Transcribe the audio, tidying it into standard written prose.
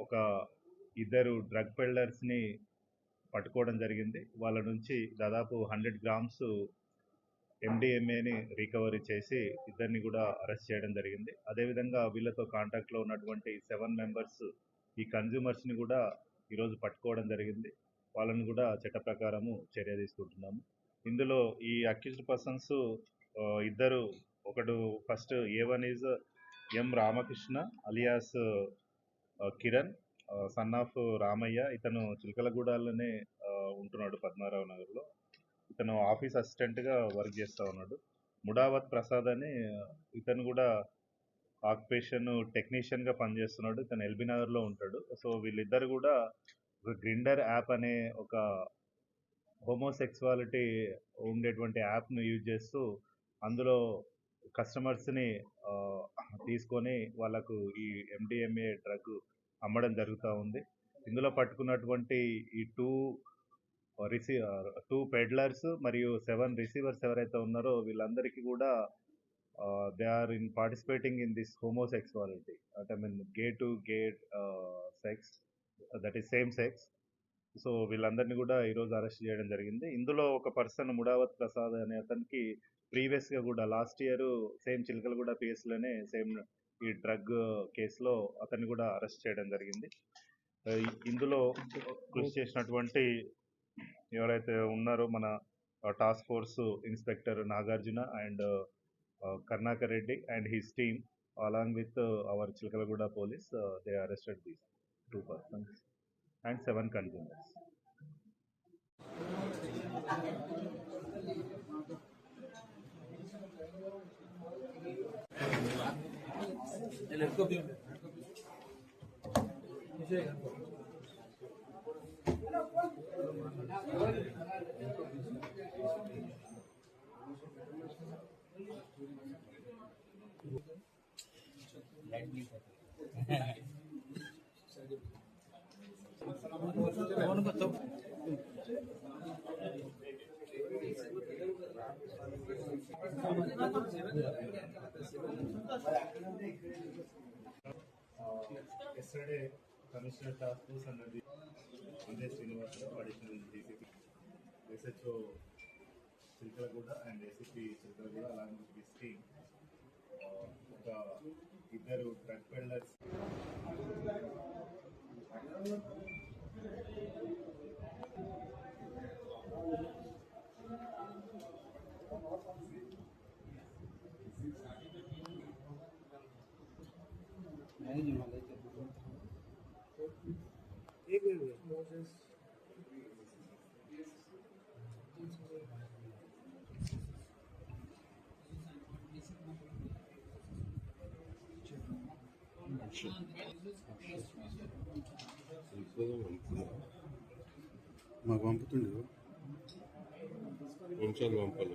ఒక ఇద్దరు డ్రగ్ పెడ్లర్స్ని పట్టుకోవడం జరిగింది. వాళ్ళ నుంచి దాదాపు 100 గ్రామ్స్ MDMAని రికవరీ చేసి ఇద్దరిని కూడా అరెస్ట్ చేయడం జరిగింది. అదేవిధంగా వీళ్ళతో కాంటాక్ట్లో ఉన్నటువంటి 7 మెంబర్స్ ఈ కన్జ్యూమర్స్ని కూడా ఈరోజు పట్టుకోవడం జరిగింది. వాళ్ళని కూడా చట్ట ప్రకారము చర్య తీసుకుంటున్నాము. ఇందులో ఈ అక్యూజ్డ్ పర్సన్స్ ఇద్దరు, ఒకడు first A1 is M Ramakrishna alias Kiran, son of Ramayya. ఇతను చిలకలగూడలోనే ఉంటున్నాడు, పద్మారావు నగర్లో. ఇతను ఆఫీస్ అసిస్టెంట్గా వర్క్ చేస్తూ ఉన్నాడు. ముడావత్ ప్రసాద్ అని ఇతను కూడా ఆక్యుపేషన్ టెక్నీషియన్గా పనిచేస్తున్నాడు. ఇతను ఎల్బీ నగర్లో ఉంటాడు. సో వీళ్ళిద్దరు కూడా ఒక గ్రిండర్ యాప్ అనే ఒక హోమోసెక్సువాలిటీ ఉండేటువంటి యాప్ను యూజ్ చేస్తూ అందులో కస్టమర్స్ని తీసుకొని వాళ్ళకు ఈ MDMA డ్రగ్ అమ్మడం జరుగుతూ ఉంది. ఇందులో పట్టుకున్నటువంటి ఈ టూ పెడ్లర్స్ మరియు 7 రిసీవర్స్ ఎవరైతే ఉన్నారో వీళ్ళందరికీ కూడా they are in participating in this homosexuality, అంటే gay to gay sex, that is same sex. So వీళ్ళందరినీ కూడా ఈరోజు అరెస్ట్ చేయడం జరిగింది. ఇందులో ఒక పర్సన్ ముడావత్ ప్రసాద్ అనే అతనికి ప్రీవియస్గా కూడా లాస్ట్ ఇయర్ సేమ్ చిలకలగూడ పిఎస్లోనే సేమ్ ఈ డ్రగ్ కేసులో అతన్ని కూడా అరెస్ట్ చేయడం జరిగింది. ఇందులో కృషి చేసినటువంటి ఎవరైతే ఉన్నారో మన task force inspector Nagarjuna and Karnakar Reddy and his team along with our Chilkalaguda police, they arrested these 2 persons and 7 consumers. Yesterday, Commissioner Task Force under the Andhya Srinivasarao, additional DCP, SHO Chilkalaguda and ACP Chilkalaguda along with his team, ఇద్దరు drug peddlers మాకు పంపుతుండే పంపాలి.